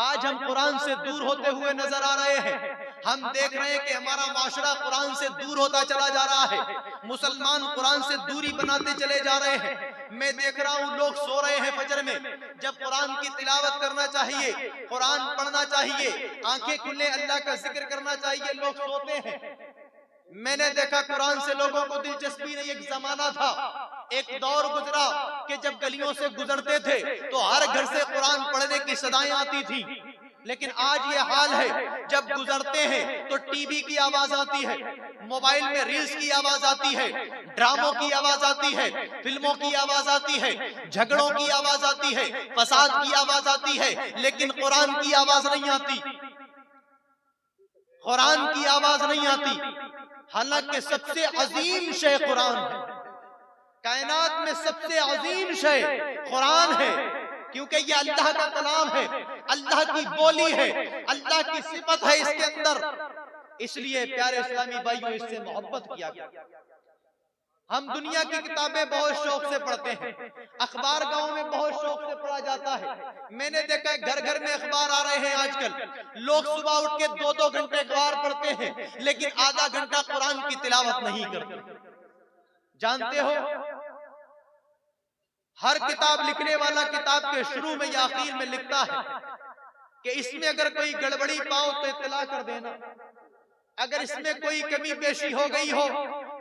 आज हम कुरान से दूर होते हुए नजर आ रहे हैं। हम देख रहे हैं कि हमारा माशरा कुरान से दूर होता चला जा रहा है। मुसलमान कुरान से दूरी बनाते चले जा रहे हैं। मैं देख रहा हूँ लोग सो रहे हैं फजर में, जब कुरान की तिलावत करना चाहिए, कुरान पढ़ना चाहिए, आंखें खुले अल्लाह का जिक्र करना चाहिए, लोग सोते हैं। मैंने देखा कुरान से लोगों को दिलचस्पी नहीं। एक जमाना था, एक दौर गुजरा कि जब गलियों से गुजरते थे तो हर घर से कुरान पढ़ने की सदाएं आती थी। लेकिन आज ये हाल है, जब गुजरते हैं तो टीवी की आवाज आती है, मोबाइल में रील्स की आवाज आती है, ड्रामों की आवाज आती है, फिल्मों की आवाज आती है, झगड़ों की आवाज आती है, फसाद की आवाज आती है, लेकिन कुरान की आवाज नहीं आती। कुरान की आवाज नहीं आती। हालांकि सबसे अजीम शय कुरान है, कायनात में सबसे अजीम शय कुरान है, क्योंकि ये अल्लाह का कलाम है, अल्लाह की बोली है, अल्लाह की सिफत है इसके अंदर। इसलिए प्यारे इस्लामी भाइयों, इससे मोहब्बत किया गया। हम दुनिया की किताबें बहुत शौक से पढ़ते हैं, अखबार गांव में बहुत शौक से पढ़ा जाता है। मैंने देखा है घर घर में अखबार आ रहे हैं आजकल। लोग सुबह उठ के 2-2 घंटे अखबार पढ़ते हैं, लेकिन आधा घंटा कुरान की तिलावत नहीं करते। जानते हो, हर किताब लिखने वाला किताब के शुरू में या आखिर में लिखता है कि इसमें अगर कोई गड़बड़ी पाओ तो इत्तला कर देना, अगर इसमें कोई कमी पेशी हो गई हो,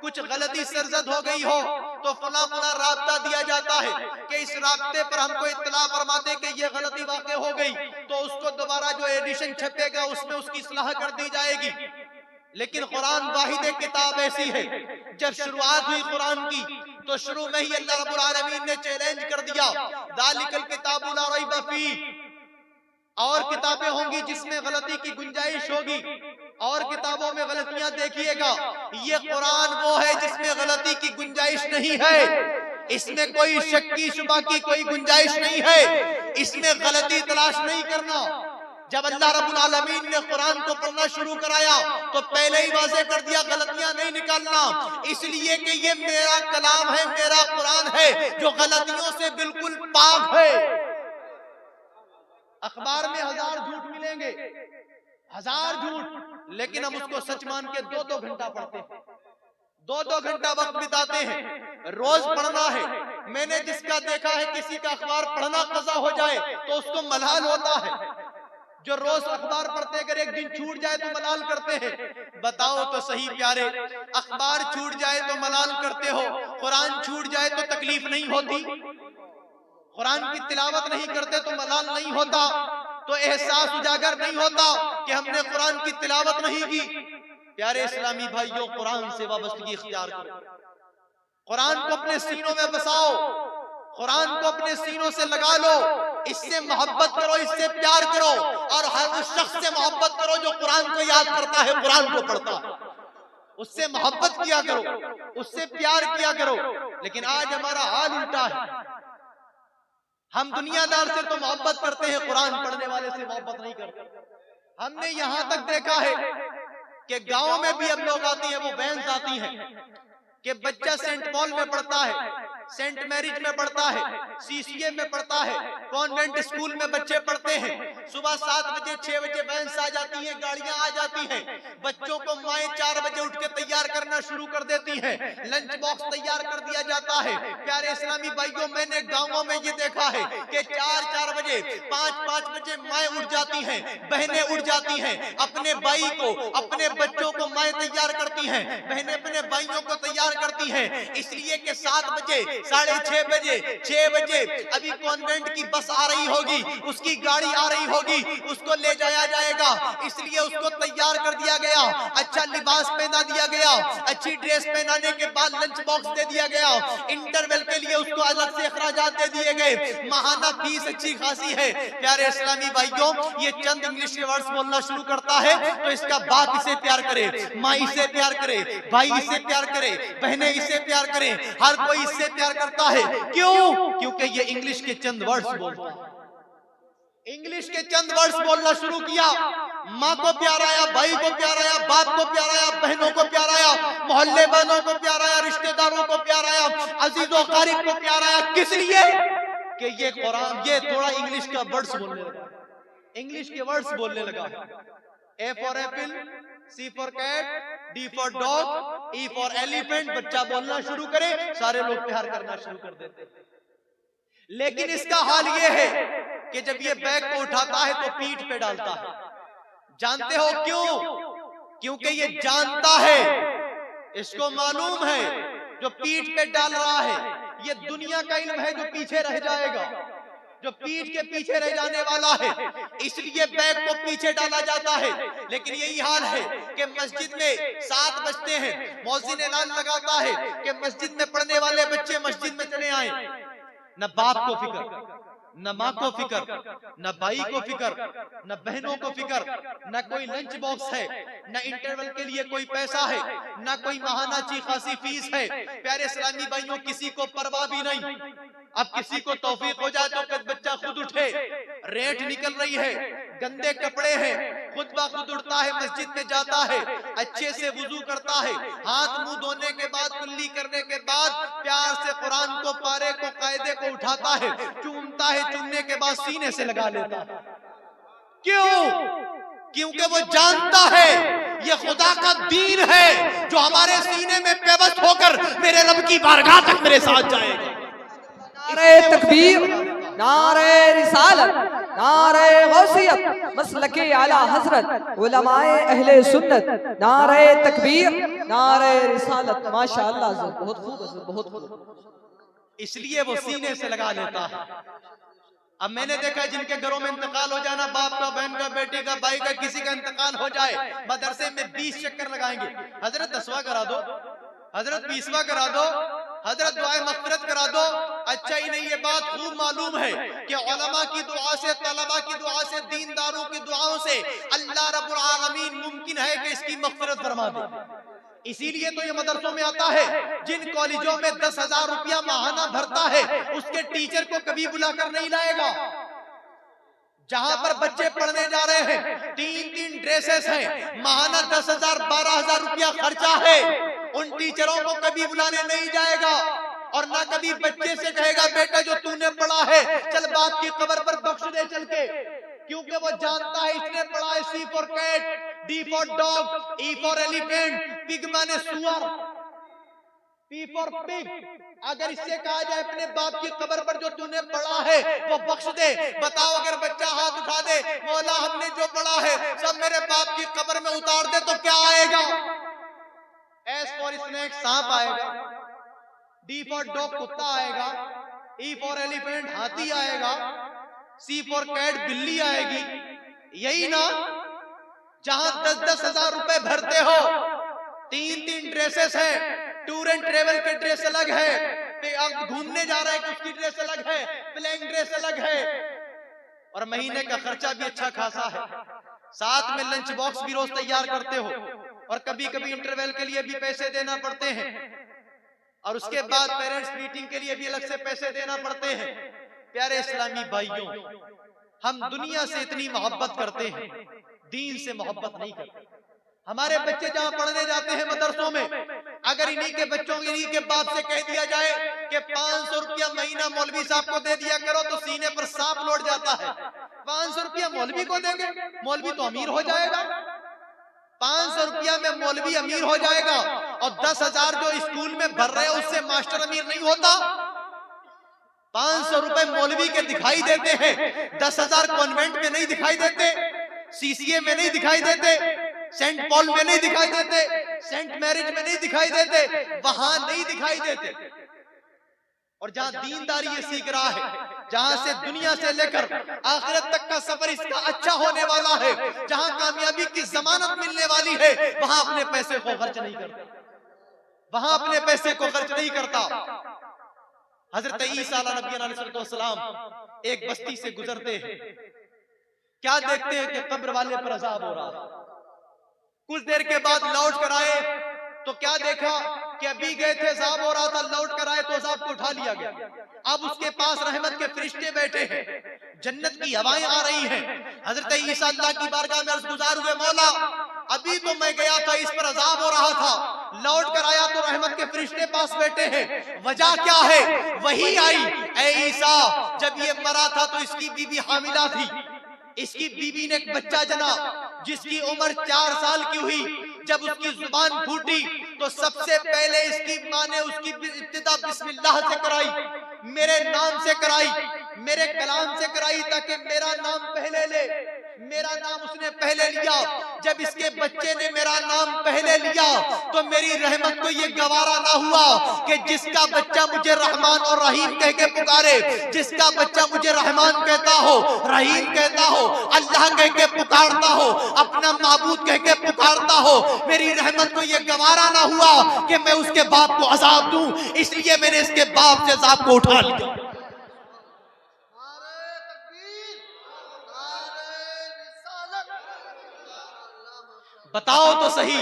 कुछ गलती सरजद हो गई हो, तो फला फला राब्ता दिया जाता है कि इस राब्ते पर हमको इत्तला फरमा दे कि ये गलती वाक़ई हो गई, तो उसको दोबारा जो एडिशन छपेगा उसमें उसकी इस्लाह कर दी जाएगी। लेकिन कुरान वाहिद किताब ऐसी है, जब शुरुआत हुई कुरान की तो शुरू में ही अल्लाह रब्बुल आलमीन ने चैलेंज कर दिया, ज़ालिकल किताबु ला रैब फीह। और किताबें होंगी जिसमें गलती की गुंजाइश होगी, और किताबों में गलतियां देखिएगा। ये कुरान वो है जिसमें गलती की गुंजाइश नहीं है, इसमें कोई शक की शुबा की कोई गुंजाइश नहीं है, इसमें गलती तलाश नहीं करना। जब अल्लाह रब्बुल आलमीन ने कुरान को पढ़ना शुरू कराया तो पहले ही वाज़ेह कर दिया, गलतियां नहीं निकालना, इसलिए कि ये मेरा कलाम है, मेरा कुरान है जो गलतियों से बिल्कुल पाक है। अखबार में 1000 झूठ मिलेंगे, 1000 झूठ, लेकिन हम उसको सच मान के 2-2 घंटा पढ़ते हैं, 2-2 घंटा वक्त बिताते हैं। रोज पढ़ना है। मैंने जिसका देखा है किसी का अखबार पढ़ना कज़ा हो जाए तो उसको मलाल होता है। जो रोज अखबार पढ़ते, अगर एक दिन छूट जाए तो मलाल करते हैं। बताओ तो सही प्यारे, अखबार छूट जाए तो मलाल करते हो, कुरान छूट जाए तो तकलीफ नहीं होती? कुरान की तिलावत नहीं करते तो मलाल नहीं होता? तो एहसास उजागर नहीं होता कि हमने कुरान की तिलावत नहीं की? प्यारे इस्लामी भाइयों, कुरान से वाबस्तगी इख्तियार करो, कुरान को अपने सीनों में बसाओ, कुरान को अपने सीनों से लगा लो, इससे मोहब्बत करो, इससे प्यार करो, और हर उस शख्स से मोहब्बत करो जो कुरान को याद करता है, कुरान को पढ़ता है, उससे मोहब्बत किया करो, उससे प्यार किया करो। लेकिन आज हमारा हाल उल्टा है। हम दुनियादार से तो मोहब्बत करते हैं, कुरान पढ़ने वाले से मोहब्बत नहीं करते। हमने यहां तक देखा है कि गांव में भी अब लोग आती हैं, वो वैन्स आती हैं कि बच्चा सेंट पॉल में पढ़ता है, सेंट मैरिज में पढ़ता है, सीसीए में पढ़ता है, कॉन्वेंट स्कूल में बच्चे पढ़ते हैं। सुबह 7 बजे 6 बजे वैन्स आ जाती हैं, गाड़ियां आ जाती हैं, बच्चों को माएं 4 बजे उठ के तैयार करना शुरू कर देती हैं, लंच बॉक्स तैयार कर दिया जाता है। प्यारे इस्लामी भाइयों, मैंने गांवों में ये देखा है कि 4-4 बजे 5-5 बजे माएं उठ जाती हैं, बहनें उठ जाती हैं, अपने भाई को, अपने बच्चों को माएं तैयार करती हैं, बहनें अपने भाइयों को तैयार करती हैं, इसलिए कि 7 बजे 6:30 बजे 6 बजे अभी कॉन्वेंट की बस आ रही होगी, उसकी गाड़ी आ रही होगी, उसको ले जाया जाएगा, इसलिए उसको तैयार कर दिया गया, अच्छा लिबास पहना दिया गया, अच्छी ड्रेस पहनाने के बाद लंच बॉक्स दे दिया गया, इंटरवल के लिए उसको अलग से अखराजात दे दिए गए, माहाना फीस अच्छी खासी है। प्यारे इस्लामी भाइयों, ये चंद इंग्लिश के वर्ड्स बोलना शुरू करता है तो इसका बाप इसे प्यार करे, माँ इसे प्यार करे, भाई इसे प्यार करे, बहनें इसे प्यार करें, हर कोई इससे प्यार करता है। क्यों? क्योंकि ये इंग्लिश के चंद वर्ड्स बोलता है। इंग्लिश के चंद वर्ड्स बोलना शुरू किया, माँ को प्यार आया, भाई को प्यार आया, बाप को प्यार आया, बहनों को प्यार आया, मोहल्ले वालों को प्यार आया, रिश्तेदारों को प्यार आया, अजीजों कारिब को प्यार आया। किस लिए? कि ये कुरान, ये थोड़ा इंग्लिश का वर्ड्स बोलने लगा। इंग्लिश के वर्ड्स बोलने लगा है। A for apple, C for cat, D for dog, E for elephant. बच्चा बोलना शुरू करे, सारे लोग प्यार करना शुरू कर देते। लेकिन इसका हाल यह है कि जब ये बैग को उठाता है तो पीठ पे डालता है। जानते हो क्यों? क्योंकि ये जानता है, इसको मालूम है जो पीठ पे डाल रहा है ये दुनिया का इल्म है जो पीछे रह जाएगा, जो पीठ के पीछे रह जाने वाला है, इसलिए बैग को पीछे डाला जाता है। लेकिन यही हाल है कि मस्जिद में 7 बजते हैं, मौज़िन ऐलान लगाता है कि मस्जिद में पढ़ने वाले बच्चे मस्जिद में चले आए। न बाप को फिक्र, न माँ को फिक्र, न भाई को फिक्र, न बहनों को फिक्र, न कोई लंच बॉक्स है, न इंटरवल के लिए कोई पैसा है, न कोई माहाना ची खासी फीस है। प्यारे इस्लामी भाइयों, किसी को परवाह भी नहीं। अब किसी को तौफीक हो जाए तो बच्चा खुद उठे, रेत निकल रही है, गंदे कपड़े हैं, खुद ब खुद उठता है, मस्जिद में जाता है, अच्छे से वुजू करता है, हाथ मुंह धोने के बाद, कुल्ली करने के बाद प्यार से कुरान को, पारे को, कायदे को उठाता है, चूमता है, चूमने के बाद सीने से लगा लेता है। क्यों? क्योंकि वो जानता है ये खुदा का दीन है जो हमारे सीने में पेवस्त होकर मेरे रब की बारगाह तक मेरे साथ जाएगा। नारे तकबीर, नारे रिसालत, नारे गौसियत, मसलके आला हजरत, उलमाए अहले सुन्नत, नारे तकबीर, नारे रिसालत। माशाअल्लाह, बहुत खूब, बहुत खूब। इसलिए वो सीने से लगा लेता है। अब मैंने देखा जिनके घरों में इंतकाल हो जाना, बाप का, बहन का, बेटे का, भाई का, किसी का इंतकाल हो जाए, मदरसे में 20 चक्कर लगाएंगे। हजरत 10वां करा दो, हजरत 20वां करा दो, हजरत दुआए मग़फ़िरत करा दो। अच्छा ही नहीं, ये बात खूब मालूम है कि उलमा की दुआ से, तलबा की दुआ से, दीनदारों की दुआओं से अल्लाह रब्बुल आलमीन मुमकिन है कि इसकी मग़फ़िरत फरमा दे। इसीलिए तो ये मदरसों में आता है, जिन कॉलेजों में 10,000 रुपया माहाना भरता है उसके टीचर को कभी बुलाकर नहीं लाएगा। जहां पर बच्चे पढ़ने जा रहे हैं, 3-3 ड्रेसेस हैं, माहाना 10,000 12,000 रुपया खर्चा है, उन टीचरों को कभी बुलाने नहीं जाएगा। और ना कभी बच्चे से कहेगा बेटा जो तूने पढ़ा है चल बाप की कब्र पर बख्श दे चल के, क्योंकि वो जानता है इसने पढ़ा है C for cat, D for dog, E for elephant, pig माने सुअर, पी फॉर पिग। अगर इससे कहा जाए अपने बाप की कब्र पर जो तूने पढ़ा है वो बख्श दे, बताओ अगर बच्चा हाथ उठा दे, मौला हमने जो पढ़ा है सब मेरे बाप की कब्र में उतार दे, तो क्या आएगा? एस फॉर स्नेक सांप आएगा, डी फॉर डॉग कुत्ता आएगा, ई फॉर एलिफेंट हाथी आएगा, सी फॉर कैट बिल्ली आएगी। यही ना, जहां 10-10 हजार रुपए भरते हो, 3-3 ड्रेसेस हैं, टूर एंड ट्रेवल के ड्रेस अलग है, घूमने जा रहा है कि उसकी ड्रेस अलग है, प्लेइंग ड्रेस अलग है, और महीने का खर्चा भी अच्छा खासा है। साथ में लंच बॉक्स भी रोज तैयार करते हो, और कभी कभी इंटरवल के लिए भी पैसे देना पड़ते हैं, और उसके बाद पेरेंट्स मीटिंग के लिए भी अलग से पैसे देना पड़ते हैं। प्यारे इस्लामी भाइयों, हम दुनिया से इतनी मोहब्बत करते हैं, दीन से मोहब्बत नहीं करते। हमारे बच्चे जहां पढ़ने जाते हैं मदरसों में, अगर इन्हीं के बच्चों, इन्हीं के बाप से कह दिया जाए कि 500 रुपया महीना मौलवी साहब को दे दिया करो, तो सीने पर सांप लौट जाता है। 500 रुपया मौलवी को देंगे, मौलवी तो अमीर हो जाएगा। 500 रुपया में मौलवी अमीर हो जाएगा, और 10,000 जो स्कूल में भर रहे हैं उससे मास्टर अमीर नहीं होता। 500 रुपए मौलवी के दिखाई देते हैं, 10,000 कॉन्वेंट में नहीं दिखाई देते, सीसीए में नहीं दिखाई देते, सेंट पॉल में नहीं दिखाई देते, सेंट मैरिज में नहीं दिखाई देते, वहां नहीं दिखाई देते। और जहां दीनदारी ये सीख रहा है, जहां से दुनिया से लेकर आखिरत तक का सफर इसका अच्छा होने वाला है, जहां कामयाबी की जमानत मिलने वाली है, वहां अपने पैसे को खर्च नहीं करता, वहां अपने पैसे को खर्च नहीं करता। हजरत ईसा अलैहिस्सलाम एक बस्ती से गुजरते हैं, क्या देखते हैं कि कब्र वाले पर अजाब हो रहा है। कुछ देर के बाद लौट कर आए तो क्या देखा कि अभी गए थे, अजाब हो रहा था, लौट कर आए तो अजाब को उठा लिया गया। अब उसके पास रहमत के फरिश्ते बैठे हैं, जन्नत की हवाएं आ रही हैं। हजरत ईसा अल्लाह की बारगाह में अर्ज़गुज़ार हुए, मौला अभी तो मैं गया था, इस पर अजाब हो रहा था, लौट कर आया तो रहमत के फरिश्ते पास बैठे हैं, वजह क्या है? वही आई, ऐ ईसा जब ये मरा था तो इसकी बीवी हामिला थी, इसकी बीवी ने एक बच्चा जना जिसकी उम्र 4 साल की हुई। जब उसकी जुबान फूटी तो सबसे पहले इसकी माँ ने उसकी इब्तिदा बिस्मिल्लाह से कराई, मेरे नाम से कराई, मेरे कलाम से कराई, ताकि मेरा नाम पहले ले। मेरा नाम उसने पहले लिया। जब इसके बच्चे ने मेरा नाम पहले लिया तो मेरी रहमत को ये गवारा ना हुआ कि जिसका बच्चा मुझे रहमान और रहीम कह के पुकारे, जिसका बच्चा मुझे रहमान कहता हो, रहीम कहता हो, अल्लाह कह के पुकारता हो, अपना माबूद कह के पुकारता हो, मेरी रहमत को ये गवारा ना हुआ कि मैं उसके बाप को अजाब दूं, इसलिए मैंने इसके बाप से अजाब को उठा लिया। बताओ तो सही,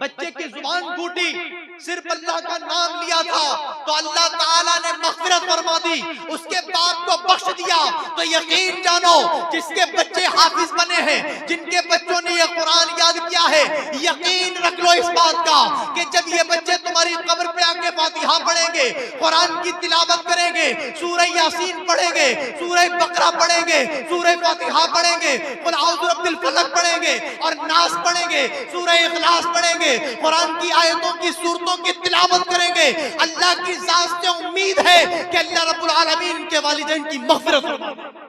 बच्चे की जुबान फूटी, सिर्फ अल्लाह का नाम लिया था तो अल्लाह ताला ने मग़फ़िरत फरमा दी, उसके बाप को बख्श दिया। तो यकीन जानो जिसके बच्चे हाफिज बने हैं, जिनके बच्चों ने ये कुरान याद किया है, यकीन रख लो इस बात का कि जब ये बच्चे तुम्हारी कब्र पे आके फातिहा पढ़ेंगे, कुरान की तिलावत करेंगे, सूरह यासीन पढ़ेंगे, सूरह बकरा पढ़ेंगे, सूरह फातिहा पढ़ेंगे, कुल औज़ु बिरब्बिल फलक पढ़ेंगे और नास पढ़ेंगे, सूरह इखलास पढ़ेंगे, कुरान की आयतों की सूरतों की तिलावत करेंगे, अल्लाह की जात से उम्मीद है कि अल्लाह रब्बुल आलमीन के वालिदैन की मग़फ़िरत फरमा देगा,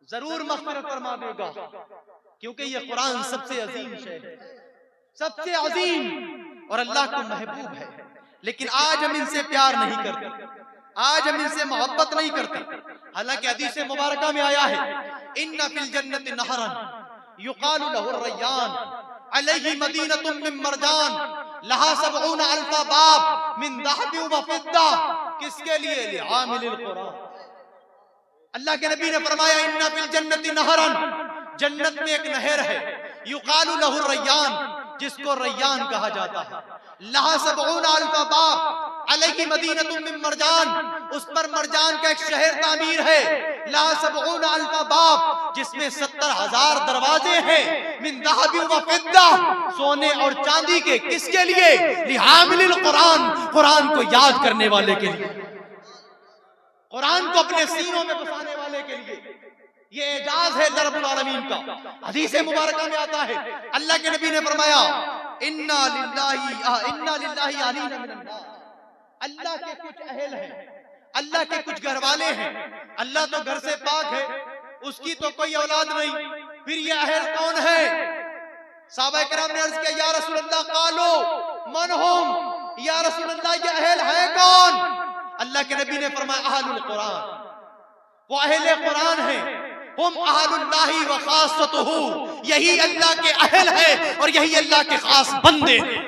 जरूर मग़फ़िरत फरमा देगा, क्योंकि ये कुरान सबसे अजीम शय है, सबसे अजीम और अल्लाह को महबूब है। लेकिन आज हम इनसे प्यार नहीं करते, आज हम इनसे मोहब्बत नहीं करते। हालांकि हदीस मुबारका में आया है, इन्ना फिल जन्नति नहरन युक़ालु लहु रय्यान अलैहि मदीनतुम मिन मरजान लहा 70 अल्फ बाब मिन दहब व फिद्दा। किसके लिए? लिआमिलिल कुरान। अल्लाह के नबी ने फरमाया, इन्ना फिल जन्नति नहरन, जन्नत में एक नहर है, युक़ालु लहु रय्यान, जिसको रय्यान कहा जाता है, लहा 70 अल्फ बाब अलैहि मदीनतुम मिन मरजान, उस पर मरजान का एक शहर तामीर है, लहा 70 अल्फ बाब, जिसमें 70,000 दरवाजे हैं, मिन दहब व फिद्दा, सोने और चांदी के। किसके लिए? लिहामिलिल कुरान, कुरान को याद करने वाले के लिए, कुरान को अपने सीनों में बसाने वाले के लिए। ये एजाज है अल्लाह रब्बुल आलमीन का। हदीस मुबारका में आता है, अल्लाह के नबी ने फरमाया, इन्ना लिल्लाहि अलीना मिनन नास, अल्लाह के कुछ अहल हैं, अल्लाह के कुछ घरवाले हैं। अल्लाह तो घर से पाक है, उसकी तो कोई औलाद नहीं, फिर ये अहल कौन है? साहबा किराम ने अर्ज किया, या रसूल अल्लाह, कालो मन हुम, या रसूल अल्लाह ये अहल है कौन? अल्लाह के नबी ने फरमाया, अहलुल कुरान, वो अहले कुरान है, हुम अहलुल्लाहि व खासतुहु, यही अल्लाह के अहल है और यही अल्लाह के खास बंदे हैं।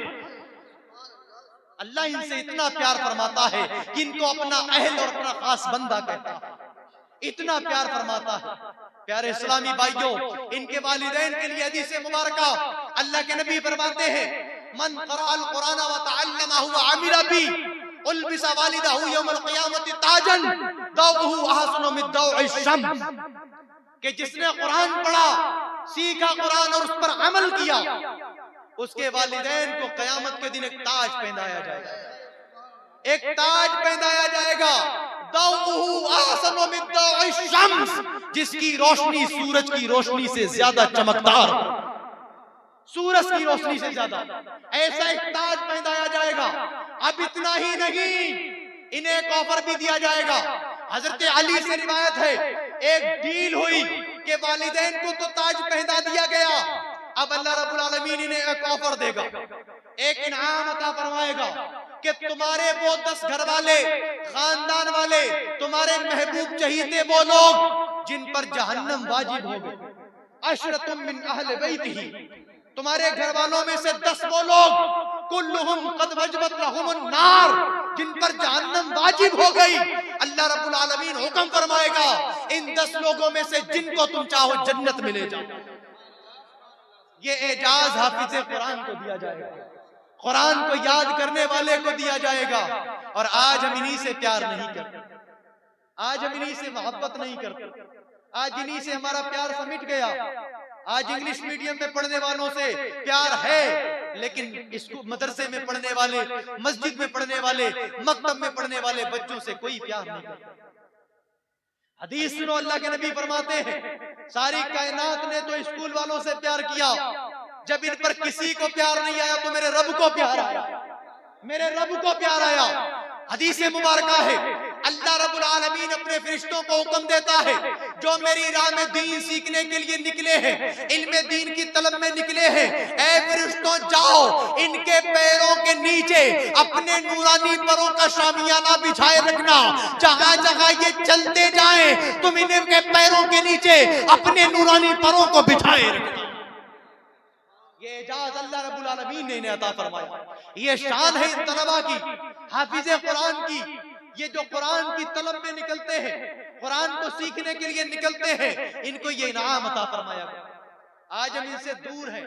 अल्लाह इनसे इतना प्यार फरमाता है कि इनको अपना अहल और अपना खास बंदा कहता है, इतना प्यार फरमाता है। प्यारे इस्लामी भाइयों, इनके वालिदैन के लिए हदीस मुबारका अल्लाह के नबी फरमाते हैं, मन क़राअल कुरान व तअल्लमहु व अमिला बि उल्बिसा वालिदहु यौमल क़ियामति ताजन दौअहु अहसनु मिन दौइ शम्स, कि जिसने कुरान पढ़ा, सीखा कुरान और उस पर अमल किया, उसके वालिदैन को क़यामत के दिन एक ताज पहनाया जाएगा, एक ताज पहनाया जाएगा, दौअहु अहसनु मिन दौइ शम्स, जिसकी रोशनी सूरज की रोशनी से ज्यादा चमकदार, सूरज की रोशनी से ज्यादा, ऐसा एक ताज पहनाया जाएगा। अब इतना ही नहीं, इन्हें एक ऑफर भी दिया जाएगा। हजरत अली से रिवायत है, एक डील हुई कि वालिदैन को तो ताज पहना दिया गया, अब अल्लाह रब्बुल आलमीन इन्हें एक ऑफर देगा, एक इनाम अता फरमाएगा कि तुम्हारे वो 10 घर वाले, खानदान वाले, तुम्हारे महबूब चहीते वो लोग जिन पर जहन्नम वाजिब हो गई, अशरतुम मिन अहले बैतिही, तुम्हारे घर वालों में से 10 वो लोग, कुल्लुहुम कद वजबत लहुमुन नार, जिन पर जहन्नम वाजिब हो गई, अल्लाह रब्बुल आलमीन हुक्म फरमाएगा, इन 10 लोगों में से जिनको तुम चाहो जन्नत में ले जाओ। ये एजाज हाफिज़े कुरान को दिया जाएगा, कुरान को याद करने वाले को दिया जाएगा। और आज हम इन्हीं से प्यार नहीं करते, आज हम इन्हीं से मोहब्बत नहीं करते, आज इन्हीं से हमारा प्यार समिट गया। आज इंग्लिश मीडियम में पढ़ने वालों से प्यार है, लेकिन इसको मदरसे में पढ़ने वाले, मस्जिद में पढ़ने वाले, मकतब में पढ़ने वाले बच्चों से कोई प्यार नहीं करता। हदीस सुनो, अल्लाह के नबी फरमाते हैं सारी कायनात ने तो स्कूल वालों से प्यार किया, जब इन पर किसी को प्यार नहीं आया तो मेरे रब को प्यार आया, मेरे रब को प्यार आया। हदीस मुबारका है, अल्लाह रब्बुल आलमीन अपने फरिश्तों को हुक्म देता है जो मेरी राह में दीन सीखने के लिए निकले हैं, इल्म दीन की तलब में निकले हैं, ऐ फरिश्तों जाओ इनके पैरों के नीचे अपने नूरानी परों का शामियाना बिछाए रखना, जहां जहां ये चलते जाएं तुम इनके पैरों के नीचे अपने नूरानी परों को बिछाए रखना। ये एजाज अल्लाह रब्बुल आलमीन ने इन्हें अता फरमाया। ये शान है इन तलबा की, हाफिज़े कुरान की, ये जो कुरान की तलब में निकलते हैं, कुरान को सीखने के लिए निकलते हैं, इनको ये इनाम अता फरमाया। आज हम इनसे दूर हैं,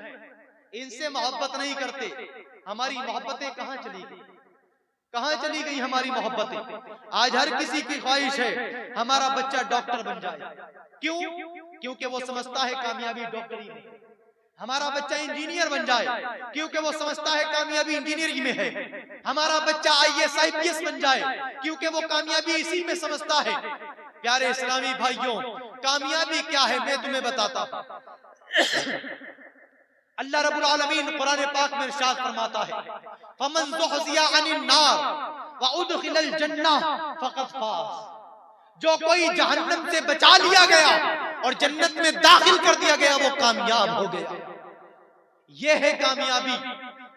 इनसे मोहब्बत नहीं करते। हमारी मोहब्बतें कहां चली गई, कहां चली गई हमारी मोहब्बतें? आज हर किसी की ख्वाहिश है हमारा बच्चा डॉक्टर बन जाए। क्यों? क्योंकि वो समझता है कामयाबी डॉक्टरी में। हमारा बच्चा इंजीनियर बन जाए क्योंकि वो समझता है कामयाबी इंजीनियरिंग में है। हमारा बच्चा IAS IPS बन जाए क्योंकि वो कामयाबी इसी में समझता है। प्यारे इस्लामी भाइयों, कामयाबी क्या है मैं तुम्हें बताता हूं। अल्लाह रब्बुल आलमीन कुरान पाक में इरशाद फरमाता है, फमन ज़ुहज़िया अनिन नार व उदखिलल जन्नह फ़क़द फ़ाज़। जो कोई जहन्नम से बचा लिया गया और जन्नत में दाखिल कर दिया गया वो कामयाब हो गया। ये है कामयाबी।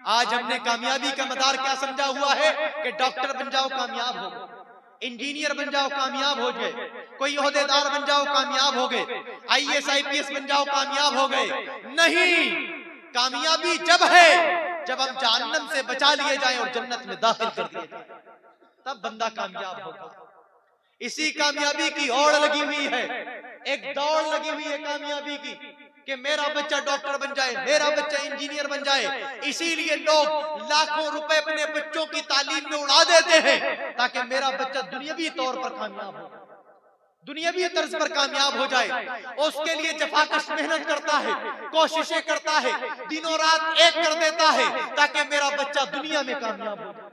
आज हमने कामयाबी का मदार क्या समझा हुआ है कि डॉक्टर बन जाओ कामयाब हो गए, इंजीनियर बन जाओ कामयाब हो गए, कोई ओहदेदार बन जाओ कामयाब हो गए, IAS IPS बन जाओ कामयाब हो गए। नहीं, कामयाबी जब है जब हम जहन्नम से बचा लिए जाएं और जन्नत में दाखिल कर दिए जाएं, तब बंदा कामयाब होगा। इसी कामयाबी की ओड़ लगी हुई है, एक दौड़ लगी हुई है कामयाबी की कि मेरा बच्चा डॉक्टर बन जाए, मेरा बच्चा इंजीनियर बन जाए। इसीलिए लोग लाखों रुपए अपने बच्चों की तालीम में उड़ा देते हैं ताकि मेरा बच्चा दुनियावी तौर पर कामयाब हो, दुनियावी तर्ज पर कामयाब हो जाए। उसके लिए जफाकश मेहनत करता है, कोशिशें करता है, दिनों रात एक कर देता है ताकि मेरा बच्चा दुनिया में कामयाब हो जाए।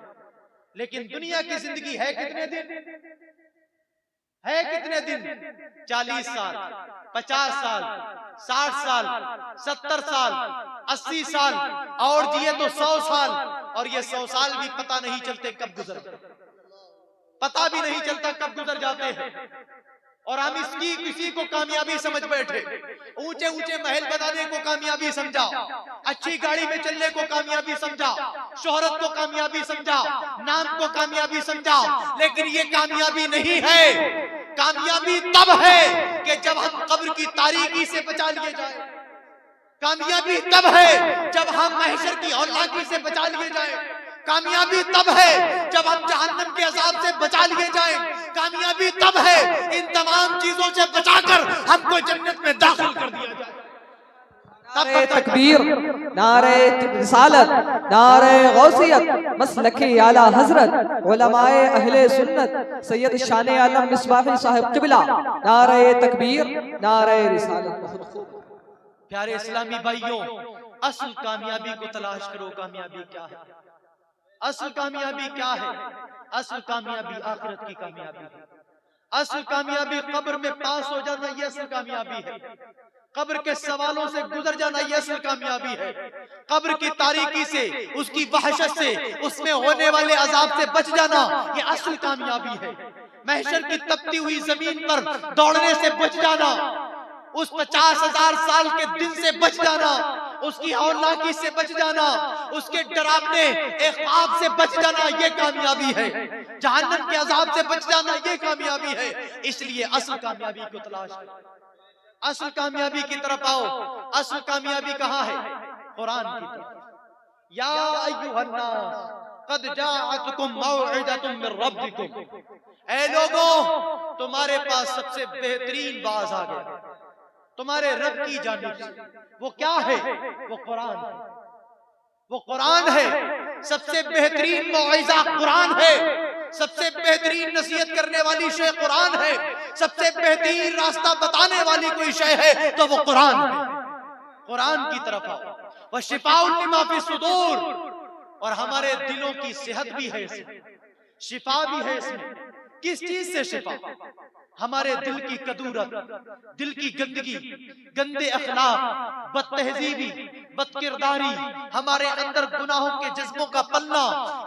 लेकिन दुनिया की जिंदगी है कितने दिन, है कितने दिन? 40 साल, 50 साल, 60 साल, 70 साल, 80 साल और जिए तो 100 साल। और ये 100 साल भी पता नहीं चलते कब गुजर जाते, पता भी नहीं चलता कब गुजर जाते हैं। और हम इसकी किसी को कामयाबी समझ बैठे, ऊंचे ऊंचे महल बनाने को कामयाबी समझा, अच्छी गाड़ी में चलने को कामयाबी समझा, शोहरत को कामयाबी समझा, नाम को कामयाबी समझा। लेकिन ये कामयाबी नहीं है। कामयाबी तब है कि जब हम कब्र की तारीकी से बचा लिए जाए। कामयाबी तब है जब हम महशर की औलाकी से बचा लिए जाए। कामयाबी तब है जब हम जहन्नम के अजाब से बचा लिए जाएं। कामयाबी तब है इन तमाम चीजों से बचाकर हमको जन्नत में दाखिल कर दिया जाए। नारे तकबीर, नारे रिसालत, नारे गौसियत, मसलके आला हजरत उलमाए अहले सुन्नत सैयद शान आलम मिसबाही साहब किबला, नारे तकबीर, नारे रिसालत। बहुत खूब। प्यारे इस्लामी भाइयों, असल कामयाबी को तलाश करो। कामयाबी क्या है? असल कामयाबी क्या है? असल कामयाबी आखिरत की कामयाबी है। असल कामयाबी कब्र में पास हो जाना, ये असल कामयाबी है। कब्र के सवालों से गुजर जाना, ये असल कामयाबी है। कब्र की तारीकी से, उसकी वहशत से, उसमें होने वाले अजाब से बच जाना, ये असल कामयाबी है। महशर की तपती हुई जमीन पर दौड़ने से बच जाना, उस 50,000 साल के दिन से बच जाना, उसकी औलाकी से बच जाना, उसके डरावने एक ख्वाब से बच जाना, ये कामयाबी है। जहन्नम के अजाब से बच जाना, ये कामयाबी है। इसलिए असल कामयाबी को तलाश करो, असल कामयाबी की तरफ आओ। असल कामयाबी कहाँ है? कुरान की तरफ। या अय्युहन्नास क़द जाअतकुम मौइज़तुम मिर रब्बिकुम। ऐ लोगों, तुम्हारे पास सबसे बेहतरीन बाज आ गया तुम्हारे रब की जानिब से। वो क्या है? वो कुरान है। वो कुरान है। सबसे बेहतरीन मौइज़ा कुरान है। सबसे बेहतरीन नसीहत करने वाली शय कुरान है। सबसे बेहतरीन रास्ता बताने वाली कोई शय है तो वो कुरान है। कुरान की तरफ आओ। वह शिफाउन लिमा फी सुदूर, और हमारे दिलों की सेहत भी है इसमें, शिफा भी है इसमें। किस चीज से शिफा? हमारे दिल की कदूरत, दिल की गंदगी, गंदे अखलाक, बदतहजीबी, बदकिरदारी, हमारे अंदर गुनाहों के जज्बों का पलना,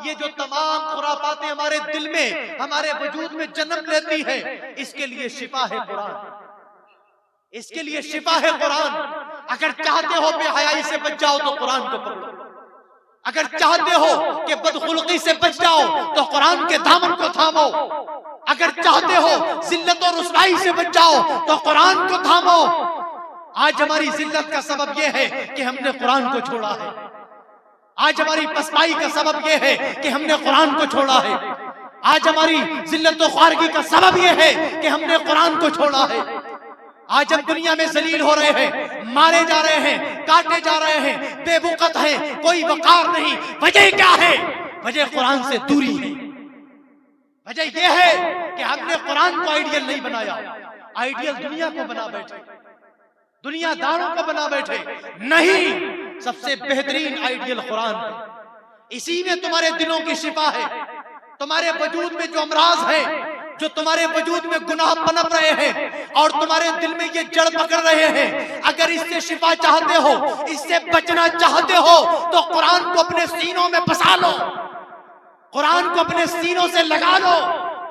ये जो तमाम खुराफातें हमारे दिल में, हमारे वजूद में जन्म लेती है, इसके लिए शिफा है कुरान। इसके लिए शिफा है कुरान। अगर चाहते हो बेहयाई से बच जाओ तो कुरान को पकड़ो। अगर चाहते हो कि बदखुल्की से बच जाओ तो कुरान के दामन को थामो। अगर चाहते हो जिल्लत और रुसवाई से बच जाओ तो कुरान को थामो। आज हमारी जिल्लत का सबब यह है कि हमने कुरान को छोड़ा है। आज हमारी पसपाई का सबब यह है कि हमने कुरान को छोड़ा है। आज हमारी जिल्लत और ख्वारगी का सबब यह है कि हमने कुरान को छोड़ा है। आज हम दुनिया में जलील हो रहे हैं, मारे जा रहे हैं, काटे जा रहे हैं, बेवकूफ हैं, कोई वकार नहीं। वजह क्या है? वजह कुरान से दूरी है। वजह यह है कि हमने कुरान को आइडियल नहीं बनाया। आइडियल दुनिया को बना बैठे, दुनियादारों को बना बैठे। नहीं, सबसे बेहतरीन आइडियल कुरान है। इसी में तुम्हारे दिलों की शिफा है। तुम्हारे वजूद में जो अमराज है, जो तुम्हारे वजूद में गुनाह पनप रहे हैं और तुम्हारे दिल में ये जड़ पकड़ रहे हैं, अगर इससे शिफा चाहते हो, इससे बचना चाहते हो तो कुरान को अपने सीनों में बसा लो, कुरान को अपने सीनों से लगा लो,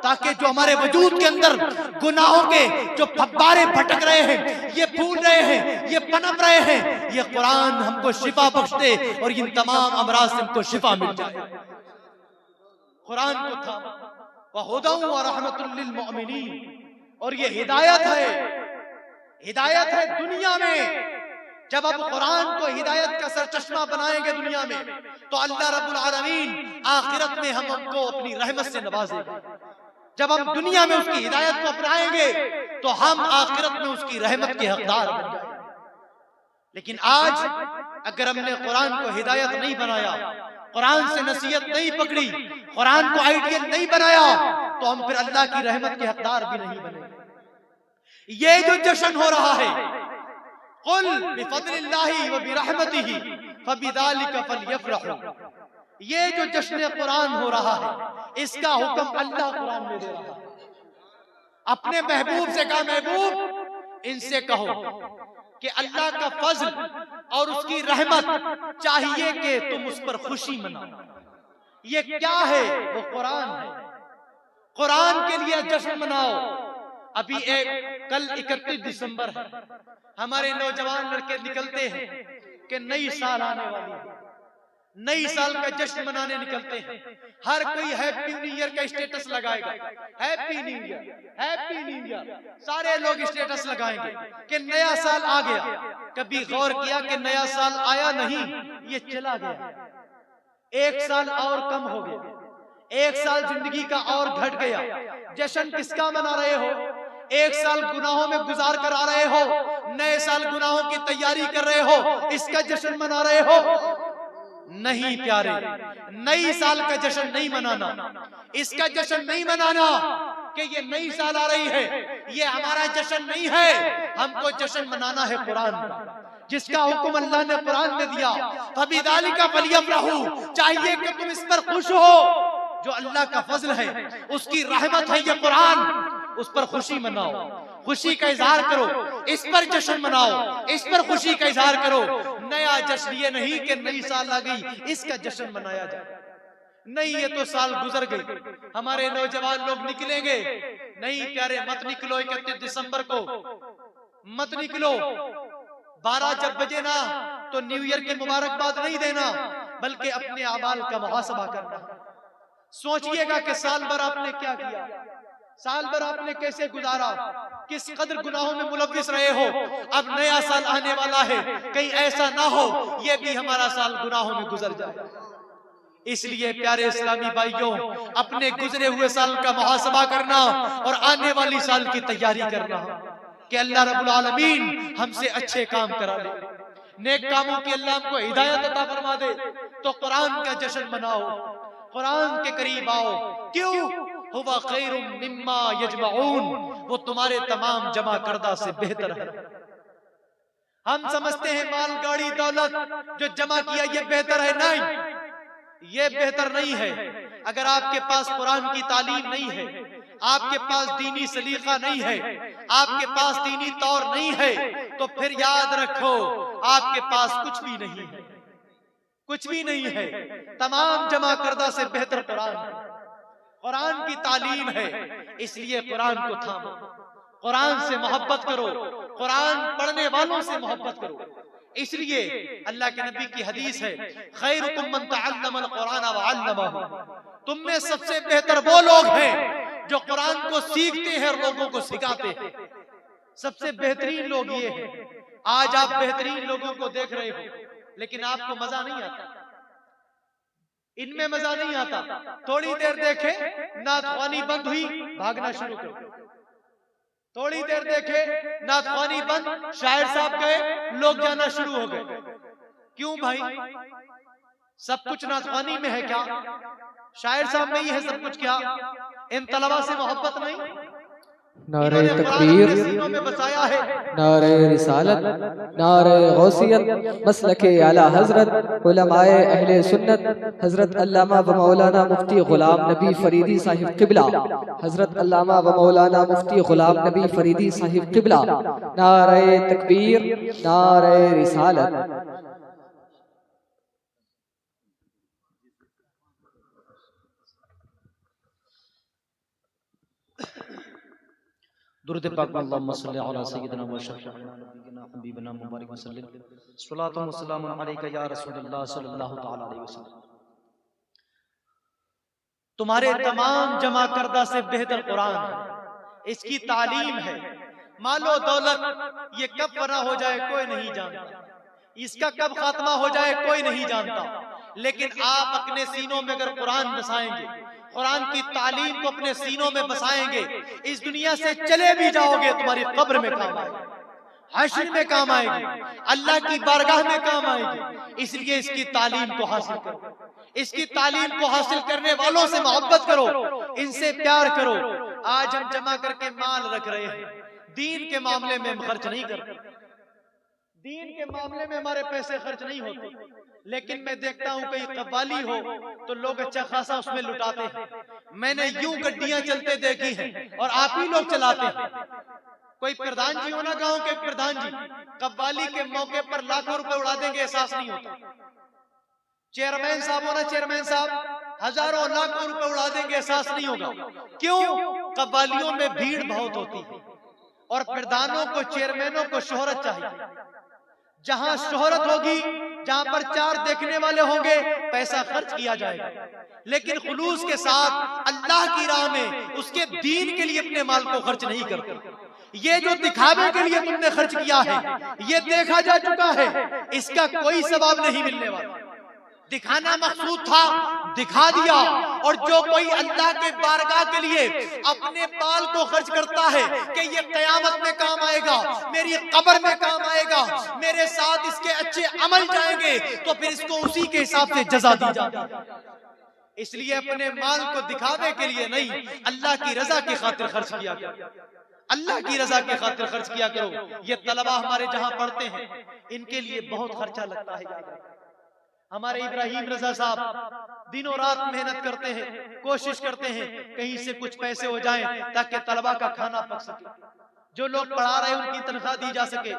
ताकि जो हमारे वजूद के अंदर गुनाहों के जो फब्बारे भटक रहे हैं, ये फूल रहे हैं, ये पनप रहे हैं, ये कुरान हमको शिफा बख्श दे और इन तमाम अमराज से हमको शिफा मिल जाए। कुरान को था वहुदा व रहमतुल लिल मुमिनीन, और ये हिदायत है, हिदायत है दुनिया में। जब हम कुरान को हिदायत का सरचश्मा बनाएंगे दुनिया में, तो अल्लाह रब्बुल आलमीन आखिरत में हमको अपनी रहमत से नवाजेगा। जब हम दुनिया में उसकी हिदायत को अपनाएंगे तो हम आखिरत में उसकी रहमत के हकदार बन जाएंगे। लेकिन आज अगर हमने कुरान को हिदायत नहीं बनाया, कुरान से नसीहत नहीं पकड़ी, कुरान को आइडियल नहीं बनाया, तो हम फिर अल्लाह की रहमत के हकदार भी नहीं बने। ये जो जश्न हो रहा है, कुल बिफज़लिल्लाहि व बिरहमतिही फबिज़ालिका फलयफ़रहू, ये जो जश्न कुरान हो रहा है, इसका हुक्म अल्लाह कुरान में दे रहा है। अपने महबूब से कहा, महबूब इनसे कहो कि अल्लाह का फजल और उसकी रहमत चाहिए कि तुम उस पर खुशी मनाओ। ये क्या है? वो कुरान है। कुरान के लिए जश्न मनाओ। अभी कल 31 दिसंबर है, हमारे नौजवान लड़के निकलते हैं कि नई साल आने वाली है, नई साल का जश्न मनाने निकलते हैं। हर कोई हैप्पी न्यू ईयर का स्टेटस लगाएगा, happy new year, happy new year, सारे लोग स्टेटस लगाएंगे कि नया साल आ गया। कभी गौर किया कि नया साल आया नहीं, ये चला गया। एक साल और कम हो गया, एक साल जिंदगी का और घट गया। जश्न किसका मना रहे हो? एक साल गुनाहों में गुजार कर आ रहे हो, नए साल गुनाहों की तैयारी कर रहे हो, इसका जश्न मना रहे हो? नहीं प्यारे, नई साल का जश्न नहीं मनाना, इसका जश्न नहीं मनाना कि ये नई साल आ रही है, ये हमारा जश्न नहीं है। हमको जश्न मनाना है कुरान का, जिसका हुक्म अल्लाह ने कुरान में दिया। फबिज़ालिका फलयफ़रहू, चाहिए कि तुम इस पर खुश हो। जो अल्लाह का फजल है, उसकी रहमत है ये कुरान, उस पर खुशी मनाओ, खुशी का इजहार करो, इस पर जश्न मनाओ, इस पर खुशी का इजहार करो। नया जश्न ये नहीं कि नई साल आ गई इसका जश्न मनाया जाए। नहीं, ये तो साल गुजर गई। हमारे नौजवान लोग निकलेंगे, नहीं प्यारे मत निकलो 31 दिसंबर को, मत निकलो। 12 जब बजे ना तो न्यू ईयर की मुबारकबाद नहीं देना, बल्कि अपने अमाल का मुहासबा करना। सोचिएगा कि साल भर आपने क्या किया, साल भर आपने कैसे गुजारा, किस कदर गुनाहों में मुलव्विस रहे हो। अब नया साल आने वाला है, कहीं ऐसा ना हो ये भी हमारा साल गुनाहों में गुजर जाए। इसलिए प्यारे इस्लामी भाइयों, अपने गुजरे हुए साल का मुहासबा करना और आने वाली साल की तैयारी करना कि अल्लाह रब्बुल आलमीन हमसे अच्छे काम करा ले, नेक कामों की अल्लाह हमको हिदायत अता फरमा दे। तो कुरान का जश्न मनाओ, कुरान के करीब आओ। क्यों? हुवा खैरुम मिम्मा यजमऊन, वो तुम्हारे तमाम जमा करदा से बेहतर है। हम समझते हैं माल गाड़ी दौलत जो जमा किया ये बेहतर है, नहीं, ये बेहतर नहीं है। अगर आपके पास कुरान की तालीम नहीं है, आपके पास दीनी सलीका नहीं है, आपके पास दीनी तौर नहीं है, तो फिर याद रखो आपके पास कुछ भी नहीं है, कुछ भी नहीं है। तमाम जमा करदा से बेहतर कुरान है, कुरान की तालीम है। इसलिए कुरान को थामो, कुरान से मोहब्बत करो, कुरान पढ़ने वालों से मोहब्बत करो। इसलिए अल्लाह के नबी की हदीस है, खैरुकुम मन तअल्लमल कुरान व अल्लमहु, तुम में सबसे बेहतर वो लोग हैं जो कुरान को सीखते हैं और लोगों को सिखाते हैं। सबसे बेहतरीन लोग ये हैं। आज आप बेहतरीन लोगों को देख रहे हो, लेकिन आपको मजा नहीं आता, इनमें मजा नहीं आता। थोड़ी देर देखे नाथवानी बंद हुई, भागना शुरू कर। थोड़ी देर देखे नाथवानी बंद, शायर साहब गए, लोग जाना शुरू हो गए। क्यों भाई? सब कुछ नाथवानी में है क्या? शायर साहब में ही है सब कुछ क्या? इन तलबा से मोहब्बत नहीं? नारे तकबीर, सीनों में बसाया है। नारे रिसालत, नारे गौसियत, मसलके आला हजरत, उलमाए अहले सुन्नत, हजरत अल्लामा व मौलाना मुफ्ती गुलाम नबी फरीदी साहिब किबला, हजरत अल्लामा व मौलाना मुफ्ती गुलाम नबी फरीदी साहिब किबला। नारे तकबीर, नारे रिसालत। दुरूद पाक में अल्लाहुम्मा सल्ली अला सय्यिदिना व शफीइना नबीना हबीबना मुबारक वसल्लम सल्लल्लाहु व सल्लम अलैका या रसूलल्लाह सल्लल्लाहु तआला अलैहि वसल्लम। तुम्हारे तमाम जमा करदा से बेहतर कुरान है, इसकी तालीम है। मालो दौलत ये कब फना हो जाए कोई नहीं जानता, इसका कब खात्मा हो जाए कोई नहीं जानता। लेकिन आप अपने सीनों में अगर कुरान बसाएंगे, कुरान की तालीम को अपने सीनों में बसाएंगे, इस दुनिया से चले भी जाओगे तुम्हारी कब्र में काम आएगी, हश्र में काम आएगी, अल्लाह की बारगाह में काम आएगी। इसलिए इसकी तालीम को हासिल करो, इसकी तालीम को हासिल करने वालों से मोहब्बत करो, इनसे प्यार करो। आज हम जमा करके माल रख रहे हैं, दीन के मामले में हम खर्च नहीं करते, दीन के मामले में हमारे पैसे खर्च नहीं होते। लेकिन मैं देखता हूं कहीं कव्वाली हो तो लोग अच्छा खासा उसमें लुटाते हैं। मैंने यूं गड्डियां चलते देखी हैं और आप ही लोग चलाते हैं। कोई प्रधान जी हो ना, गांव के प्रधान जी, कव्वाली के मौके पर लाखों रुपए उड़ा देंगे, एहसास नहीं होता। चेयरमैन साहब हो ना, चेयरमैन साहब हजारों लाखों रुपए उड़ा देंगे, एहसास नहीं होगा। क्यों? कव्वालियों में भीड़ बहुत होती है और प्रधानों को, चेयरमैनों को शोहरत चाहिए। जहां शोहरत होगी, जहां पर चार देखने वाले होंगे, पैसा खर्च किया जाएगा। लेकिन खुलूस के साथ अल्लाह की राह में, उसके दीन के लिए अपने माल को खर्च नहीं करते। ये जो दिखावे के लिए तुमने खर्च किया है, ये देखा जा चुका है, इसका कोई सवाब नहीं मिलने वाला। दिखाना मकसूद था, दिखा दिया। और जो कोई अल्लाह के बारगाह के लिए अपने बाल को खर्च करता है कि ये कयामत में काम आएगा, मेरी कब्र में काम आएगा, मेरे साथ इसके अच्छे अमल जाएंगे, तो फिर इसको उसी के हिसाब से जजा दी जाती है। इसलिए अपने माल को दिखावे के लिए नहीं, अल्लाह की रजा की खातिर खर्च किया करो, अल्लाह की रजा की खातिर खर्च किया करो। ये तलबा हमारे जहां पढ़ते हैं, इनके लिए बहुत खर्चा लगता है। हमारे इब्राहिम रजा साहब दिनों रात मेहनत करते हैं, कोशिश करते हैं कहीं से कुछ पैसे हो जाएं ताकि तलबा का खाना पक सके, जो लोग पढ़ा रहे हैं उनकी तनख्वाह दी जा सके।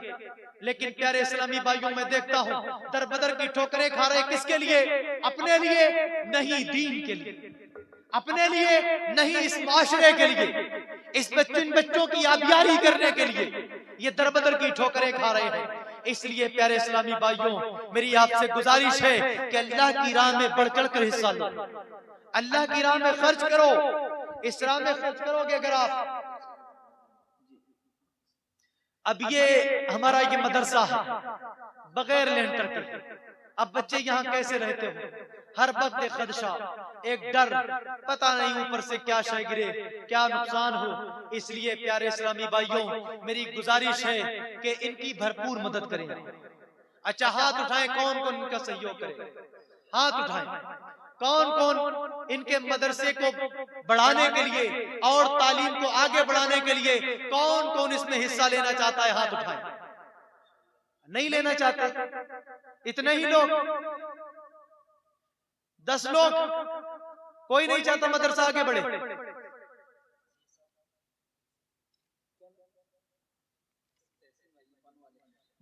लेकिन प्यारे इस्लामी भाइयों, मैं देखता हूं दर बदर की ठोकरें खा रहे। किसके लिए? अपने लिए नहीं, दीन के लिए। अपने लिए नहीं, इस माशरे के लिए, इस बच्चों की आबियारी करने के लिए ये दर बदर की ठोकरें खा रहे हैं। इसलिए प्यारे इस्लामी भाइयों, मेरी आपसे गुजारिश है कि अल्लाह की राह में बढ़ चढ़ कर हिस्सा लो, अल्लाह की राह में खर्च करो। इस राह में खर्च करोगे अगर आप, अब ये हमारा ये मदरसा है बगैर लेंटर के, अब बच्चे यहाँ कैसे रहते हो? हर वक्त एक खदशा, एक डर, पता नहीं ऊपर से क्या शय गिरे, क्या नुकसान हो। इसलिए प्यारे इस्लामी भाइयों, मेरी गुजारिश है कि इनकी भरपूर मदद करें। अच्छा, हाथ उठाएं कौन कौन इनका सहयोग करे, हाथ उठाएं कौन कौन इनके मदरसे को बढ़ाने के लिए और तालीम को आगे बढ़ाने के लिए कौन कौन इसमें हिस्सा लेना चाहता है? हाथ उठाएं। नहीं लेना चाहते? इतने ही लोग, 10 लोग, कोई नहीं चाहता मदरसा आगे बढ़े।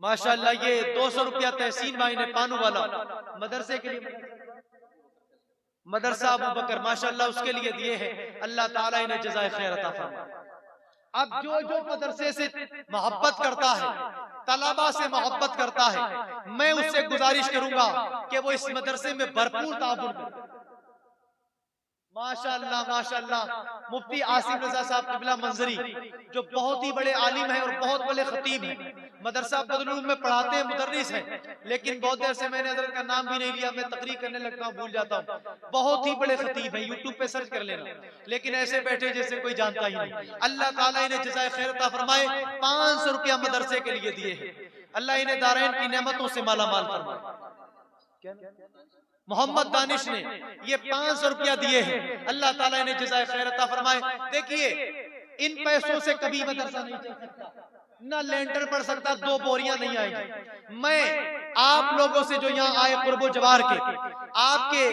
माशाल्लाह ये 200 रुपया तहसीन भाई ने पानू वाला मदरसे के लिए, मदरसा अबू बकर माशाल्लाह उसके लिए दिए हैं। अल्लाह ताला इन्हें जज़ाए खैर अता फरमाए। अब जो मदरसे से मोहब्बत करता है, तलबा से मोहब्बत करता है, मैं उससे गुजारिश करूंगा कि वो इस मदरसे में भरपूर ताउन करे। माशाअल्लाह माशाअल्लाह मुफ्ती आसिफ रजा साहब क़िबला मंजरी जो बहुत ही बड़े आलिम हैं और बहुत बड़े खतीब हैं, मदरसा बदलूम में पढ़ाते हैं, मुदर्रिस हैं, लेकिन बहुत देर से मैंने हज़रत का नाम भी नहीं लिया, मैं तकरीर करने लगता हूँ भूल जाता हूँ। बहुत ही बड़े खतीब हैं, यूट्यूब पे सर्च कर लेना, लेकिन ऐसे बैठे जैसे कोई जानता ही नहीं। अल्लाह ताला इन्हें जज़ाए खैर अता फरमाए। 500 रुपया मदरसे के लिए दिए हैं। अल्लाह इन्हें दारैन की नेमतों से माला माल फरमाए। मोहम्मद दानिश ने ये 500 रुपया दिए हैं। अल्लाह ताला इन्हें जज़ाए खैर अता फरमाए। देखिए इन पैसों से कभी मदरसा नहीं चल सकता, ना लेंटर पड़ सकता, 2 बोरियां नहीं आएंगी। मैं आप लोगों से जो यहाँ आए कुर्बो जवार के, आपके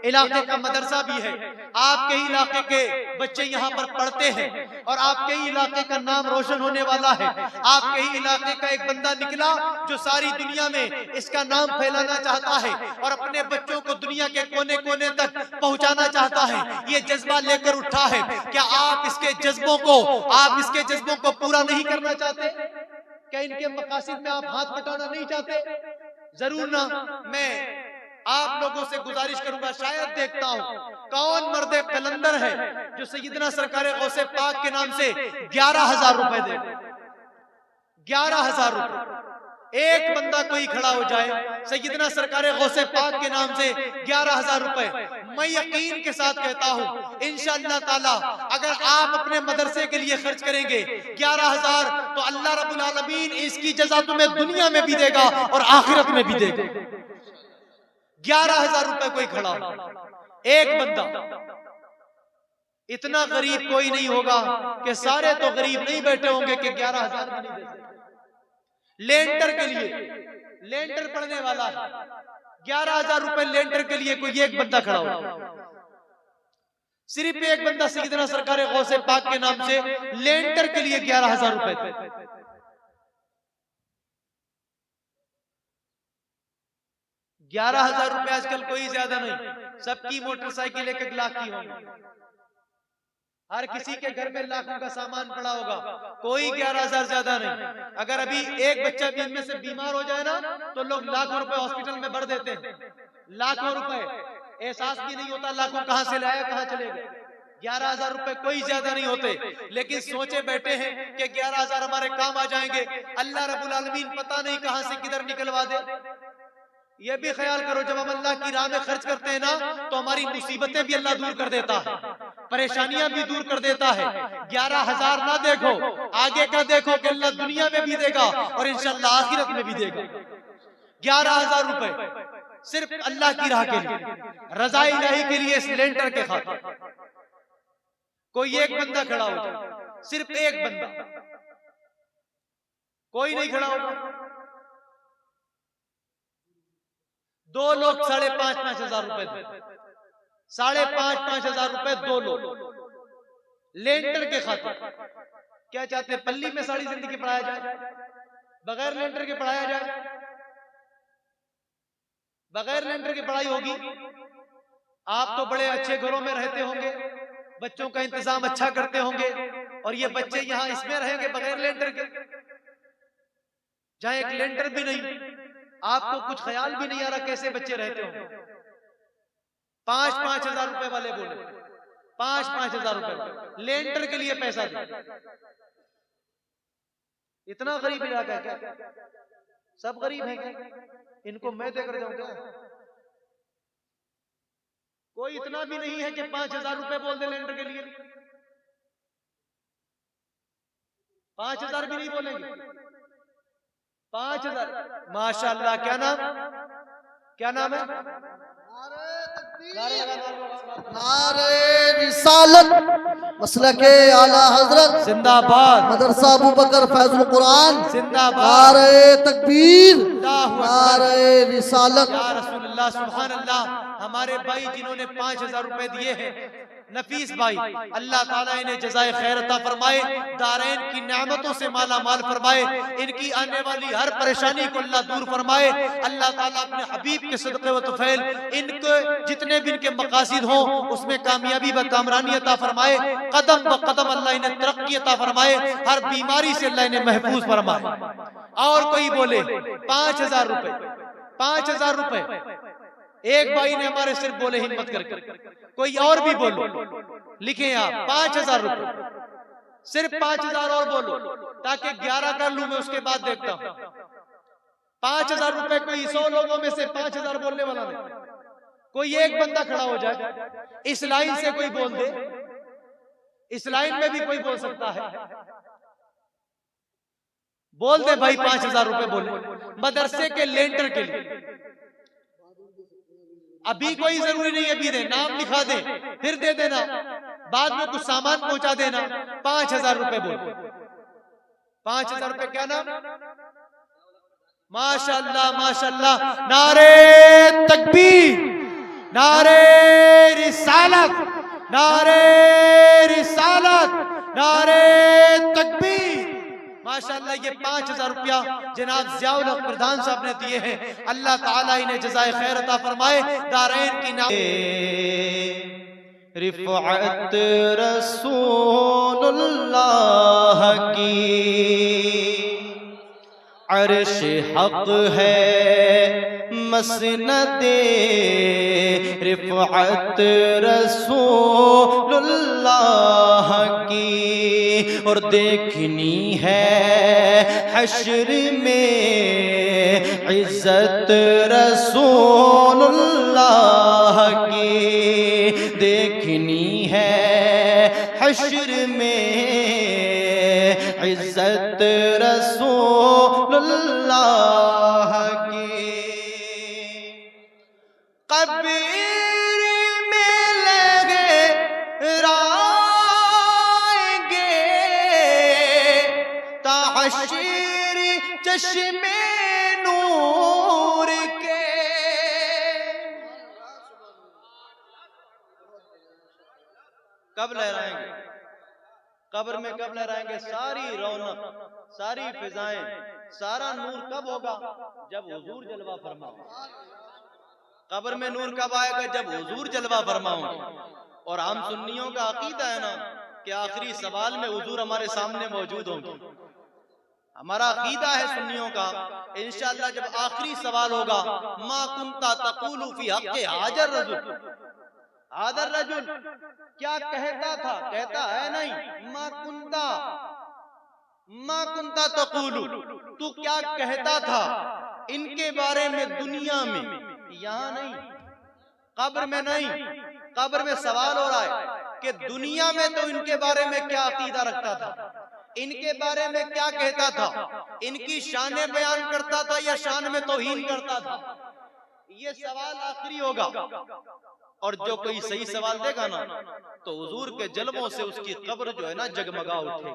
इलाके का मदरसा भी है, आपके ही इलाके के बच्चे यहाँ पर पढ़ते हैं और आपके ही इलाके का नाम रोशन होने वाला है। आपके ही इलाके का एक बंदा निकला जो सारी दुनिया में इसका नाम फैलाना चाहता है और अपने बच्चों को दुनिया के कोने कोने तक पहुंचाना चाहता है। ये जज्बा लेकर उठा है। क्या आप इसके जज्बों को पूरा नहीं करना चाहते? क्या इनके मकासद में आप हाथ बटाना नहीं चाहते? जरूर ना। मैं आप लोगों से गुजारिश करूंगा, शायद देखता हूं कौन मर्द कलंदर है जो सैयदना सरकार गौसे पाक के नाम से 11,000 रुपए दे। 11,000 रुपए एक बंदा कोई खड़ा हो जाए सैयदना सरकार गौसे पाक के नाम से 11,000 रुपए। मैं यकीन के साथ कहता हूं इंशाअल्लाह ताला अगर आप अपने मदरसे के लिए खर्च करेंगे 11,000 तो अल्लाह रब्बुल आलमीन इसकी जज़ा तुम्हें दुनिया में भी देगा और आखिरत में भी देगा। 11,000 रुपए कोई खड़ा हो, एक बंदा। इतना गरीब कोई नहीं होगा कि सारे तो गरीब नहीं बैठे होंगे कि 11,000 नहीं दे सकते। लेंटर के लिए, लेंटर पड़ने वाला है, 11,000 रुपए लेंटर के लिए कोई एक बंदा खड़ा हो। सिर्फ एक बंदा सैयदना सरकार गौसे पाक के नाम से लेंटर के लिए 11,000 रुपए। 11,000 रुपए आजकल कोई ज्यादा नहीं, सबकी मोटरसाइकिल 1-1 लाख की होगी, हर किसी के घर में लाखों का सामान पड़ा होगा, कोई 11,000 ज्यादा नहीं। अगर अभी एक बच्चा भी इनमें से बीमार हो जाए ना तो लोग लाखों रुपए हॉस्पिटल में भर देते हैं, लाखों रुपए। एहसास भी नहीं होता लाखों कहां से लाया कहां चले गए। 11,000 रुपए कोई ज्यादा नहीं होते, लेकिन सोचे बैठे हैं कि 11,000 हमारे काम आ जाएंगे। अल्लाह रब्बुल आलमीन पता नहीं कहां से किधर निकलवा दे। ये भी ख्याल करो जब हम अल्लाह की राह में खर्च करते हैं ना तो हमारी मुसीबतें भी अल्लाह दूर कर देता है, परेशानियां भी दूर कर देता है। 11,000 ना देखो, आगे का देखो कि अल्लाह दुनिया में भी देगा और इंशाअल्लाह आखिरत में भी देगा। 11,000 रुपए सिर्फ अल्लाह की राह के लिए, रज़ा इलाही के लिए, सिलेंडर के खातिर। कोई एक बंदा खड़ा हो जाए, सिर्फ एक बंदा, कोई नहीं खड़ा होगा। 2 लोग 5,500 रुपए दे, 5,500 रुपए 2 लोग लेंटर के खातिर। क्या चाहते हैं पल्ली में सारी जिंदगी पढ़ाया जाए, बगैर लेंटर के पढ़ाया जाए? बगैर लेंटर की पढ़ाई होगी? आप तो बड़े अच्छे घरों में रहते होंगे, बच्चों का इंतजाम अच्छा करते होंगे और ये बच्चे यहाँ इसमें रहेंगे बगैर लेंटर के, जहां एक लेंटर भी नहीं। आपको कुछ ख्याल भी नहीं आ रहा कैसे बच्चे रहते होंगे। 5,500 रुपए वाले बोले, 5,500 रुपए लेंटर के लिए पैसा दे। इतना गरीब इलाका है क्या? सब गरीब है क्या? इनको मैं देकर जाऊं क्या? कोई इतना भी नहीं है कि 5,000 रुपए बोल दे लेंटर के लिए। 5,000 भी नहीं बोलेंगे। 5,000। माशाअल्लाह। क्या नाम है? नारे रिसालत मसलके आला हजरत जिंदाबाद, मदरसा अबू बकर फैजुल कुरान जिंदाबाद, नारे तकबीर, नारे रिसालत। या रसूलुल्लाह, सुभान अल्लाह। हमारे भाई जिन्होंने 5,000 रुपए दिए हैं नफीस भाई, अल्लाह ताला इन्हें जज़ाए खैर अता फरमाए, दारैन की नेमतों से माला माल फरमाए, इनकी आने वाली हर परेशानी को अल्लाह दूर फरमाए। अल्लाह ताला अपने हबीब के सदक़े व तुफ़ैल इनके जितने भी इनके मकासिद हों उसमें कामयाबी व कामरानी अता फरमाए, कदम ब कदम अल्लाह इन्हें तरक्की अता फरमाए, हर बीमारी से अल्लाह इन्हें महफूज फरमाए। और कोई बोले 5,000 रुपए, 5,000 रुपए एक भाई ने हमारे सिर्फ बोले हिम्मत करके, कोई और भी बोलो, लिखें आप 5,000 रुपए, सिर्फ 5,000 और बोलो ताकि 11 कर लूं मैं, उसके बाद देखता हूं। 5,000 रुपए कोई 100 लोगों में से 5,000 बोलने वाला नहीं, कोई एक बंदा खड़ा हो जाए, इस लाइन से कोई बोल दे, इस लाइन में भी कोई बोल सकता है, बोल दे भाई 5,000 रुपए बोले मदरसे के लेंटर के लिए। अभी कोई जरूरी नहीं, अभी दे, नाम लिखा दे, फिर दे देना, बाद में कुछ सामान पहुंचा देना। 5,000 रुपए बोल, 5,000 रुपए क्या नाम? माशाअल्लाह माशाअल्लाह, नारे तकबीर, नारे रिसालत, नारे रिसालत, नारे तकबीर। माशाअल्लाह ये 5,000 रुपया जनाब ज़ियाउल हक प्रधान साहब ने दिए हैं, अल्लाह ताला इन्हें जज़ाए खैर अता फरमाए, दारैन की नाम रिफ़अत रसूलुल्लाह की अर्श हक है मसनदे, रिफ़अत रसूलुल्लाह की और देखनी है हश्र में इज्जत रसूलुल्लाह की, देखनी है हश्र में इज्जत रसूलुल्लाह की। कब्र में लगे राएंगे ताहशीर चश्मे नूर के, कब लहराएंगे कब्र में, कब लहराएंगे? सारी रौनक, सारी फिजाएं, सारा नूर कब होगा? जब हुजूर जलवा फरमाओगे। कब्र में नूर कब आएगा? जब हुजूर जलवा फरमाओगे। और हम सुन्नियों का अकीदा है ना कि आखिरी सवाल में हुजूर हमारे सामने मौजूद होंगे। हमारा अकीदा है सुन्नियों का, इंशाअल्लाह जब आखिरी सवाल होगा, मा कुंता तक़ूलु फी हक़्क़ि हाज़र रजुल, हाज़र रजुल क्या कहता था? कहता है नहीं, मा कुंता तक़ूलु, तू क्या कहता था इनके बारे में दुनिया में? यहाँ नहीं, कब्र में नहीं, कब्र में सवाल हो रहा है कि दुनिया में तो इनके बारे में क्या अकीदा रखता था, इनके बारे में क्या कहता था, इनकी शाने बयान करता था या शान में तौहीन करता था? ये सवाल आखिरी होगा। और जो कोई सही सवाल देगा ना तो हुजूर के जलवों से उसकी कब्र जो है ना जगमगा उठेगी,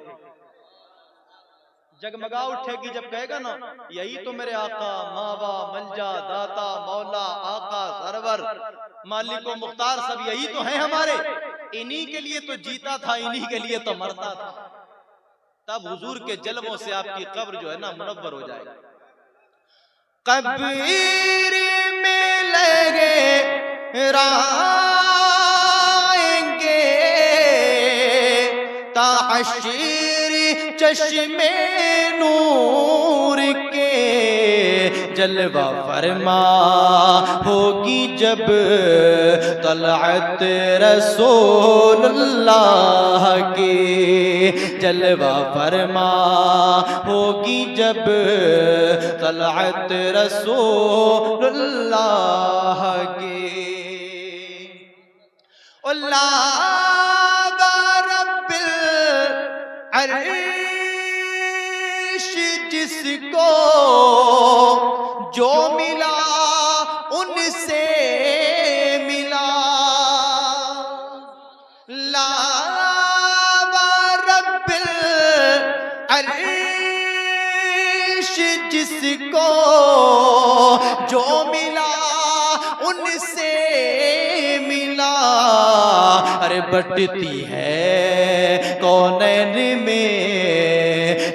जगमगा उठेगी। जब कहेगा ना यही तो मेरे आका, मावा, मलजा, दाता, मौला, आका, सरवर, मालिक व मुख्तार सब यही तो हैं हमारे, इन्हीं के लिए तो जीता था, इन्हीं के लिए तो मरता था। तब हुजूर के जलवों से आपकी कब्र जो है ना मुनव्वर हो जाएगी। कब्र में लगे राएंगे ताहशीर चश्मे नूर के, जलवा फरमा होगी जब तलअत रसूलुल्लाह की, जलवा फरमा होगी जब तलअत रसूलुल्लाह की। अल्लाह रब्बिल अर्श जिसको जो मिला उनसे मिला, ला रब्बिल अर्श जिसको जो मिला उनसे मिला, अरे बटती है कौनैन में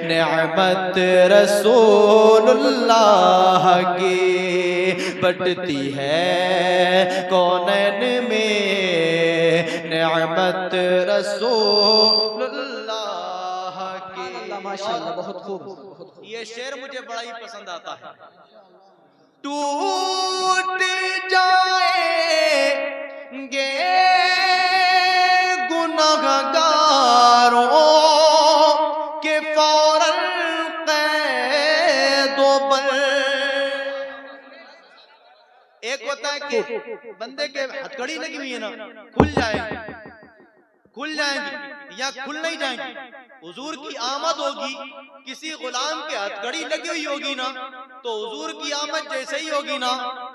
नेमत रसूलुल्लाह की, बटती है कौनैन में नेमत रसूलुल्लाह की। माशाअल्लाह, बहुत खूब, बहुत खूब। ये शेर मुझे बड़ा ही पसंद आता है। टूट जाएंगे गुनहगारों के फौरन क़ैदों पर। एक होता है कि बंदे के हथकड़ी लगी हुई है ना, खुल जाएगी या खुल नहीं जाएंगी। हुजूर की आमद होगी, किसी गुलाम के हथकड़ी लगी हुई होगी ना, तो हुजूर की आमद जैसे ही होगी ना,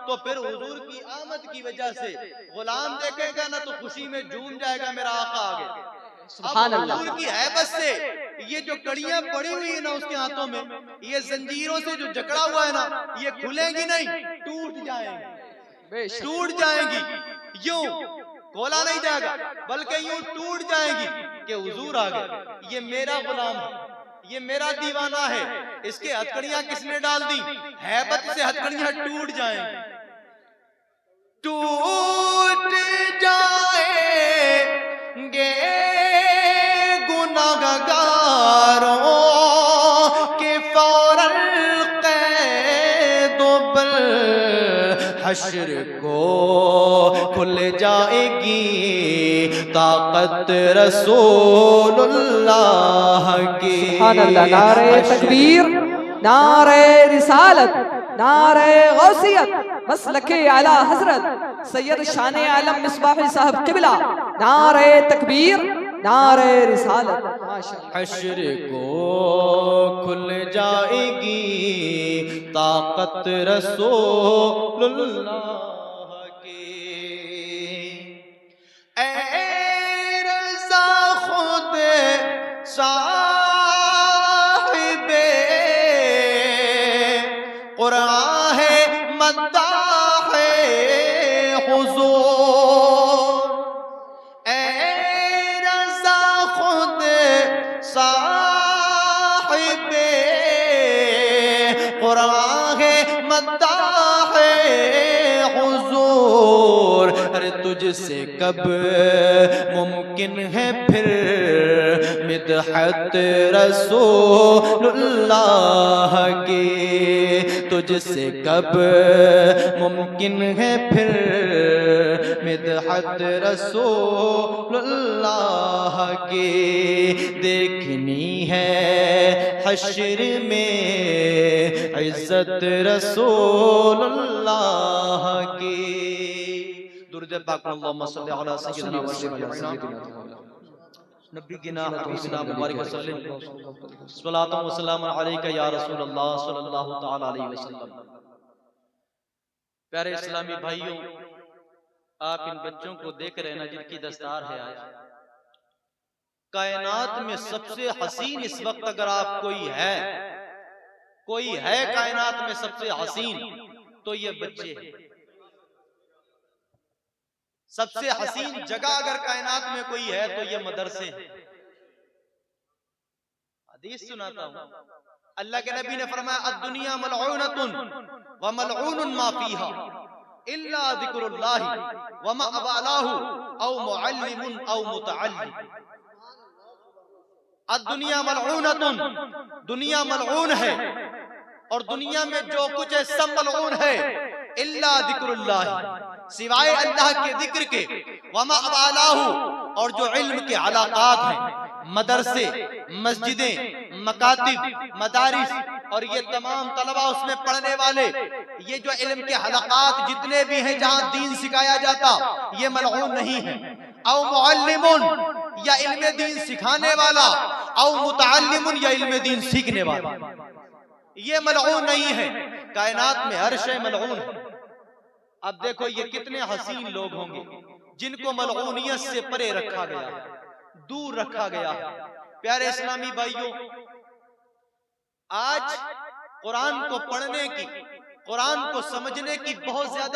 तो फिर हुजूर की आमद की वजह से गुलाम देखेगा ना तो खुशी में झूम जाएगा, मेरा आका आ गया। सुभान अल्लाह। हुजूर की हैबत से ये जो कड़ियां पड़ी हुई है ना उसके हाथों में, ये जंजीरों से जो जकड़ा हुआ है ना, ये खुलेंगी नहीं, टूट जाएंगी, टूट जाएंगी। यूं खोला नहीं जाएगा, बल्कि यूं टूट जाएंगी कि हुजूर आ गए, ये मेरा गुलाम है, ये मेरा दीवाना है, इसके हथकड़ियां किसने डाल दी? हैबत से हथकड़ियां टूट जाएंगी। टूट जाएंगे गुनहगारों के फौरन क़ैदों पर, हश्र को खुल जाएगी ताकत रसूलुल्लाह की। सुभान अल्लाह। नारे तकबीर, नारे रिसालत, नारे गौसियत, मसलके आला हजरत सैयद शान आलम मिसबाह साहब किबला। नारे तकबीर, नारे रिसालत। माशाअल्लाह। हश्र को खुल जाएगी ताकत रसूलुल्लाह की। ऐ रज़ा खुद साहिबे कुरान है, मद्दाह है हुजूर। ऐ रज़ा खुद साहिबे कुरान है, मद्दाह है हुजूर। अरे तुझसे कब मुमकिन है फिर मिदहत रसूलुल्लाह की, तुझसे कब मुमकिन है फिर मिदहत रसूलुल्लाह की। देखनी है हश्र में इज्जत रसूलुल्लाह की। दुरूद पाक अल्लाहुम्मा सल्लि अला सय्यिदिना व सय्यिदिना नबीना हबीबिना मुबारक वसल्लम सल्लल्लाहु व सल्लम अलैका या रसूलल्लाह सल्लल्लाहु तआला अलैहि वसल्लम। प्यारे इस्लामी भाइयों, आप इन बच्चों को देख रहे हैं ना, जिनकी दस्तार है आज। कायनात में सबसे हसीन इस वक्त अगर आप कोई है कायनात में सबसे हसीन, तो ये बच्चे हैं। सबसे हसीन जगह अगर कायनात में कोई है तो ये मदरसे हैं। हदीस सुनाता हूं, अल्लाह के नबी ने फरमाया अद्दुनिया मलऊनतुन व मलऊनुन मा फीहा इल्ला ज़िक्रुल्लाह व मा अवालाहु औ मुअल्लिमुन औ मुतअल्लिम। अद्दुनिया मलऊनतुन, दुनिया मलऊन है, और दुनिया में जो कुछ है सब मलऊन है, इल्ला ज़िक्रुल्लाह, सिवाय अल्लाह के जिक्र के, वमा अवालाहु, और जो इल्म के हलाकात हैं, मदरसे, मस्जिदें, मकातिब, मदारिस, और ये तमाम तलबा उसमें पढ़ने वाले, ये जो इल्म के हलाकात जितने भी हैं जहां दीन सिखाया जाता, ये मलऊन नहीं है। औ मुअल्लिमुन, या इल्म दीन सिखाने वाला, औ मुतअल्लिमुन, या इल्म दीन सीखने वाला, ये मलऊन नहीं है। कायनात में हर शय मलऊन है। अब देखो ये कितने हसीन लोग होंगे जिनको मलऊनियत से परे रखा गया, दूर रखा गया। प्यारे इस्लामी भाइयों, आज कुरान को पढ़ने की, कुरान को समझने की बहुत ज्यादा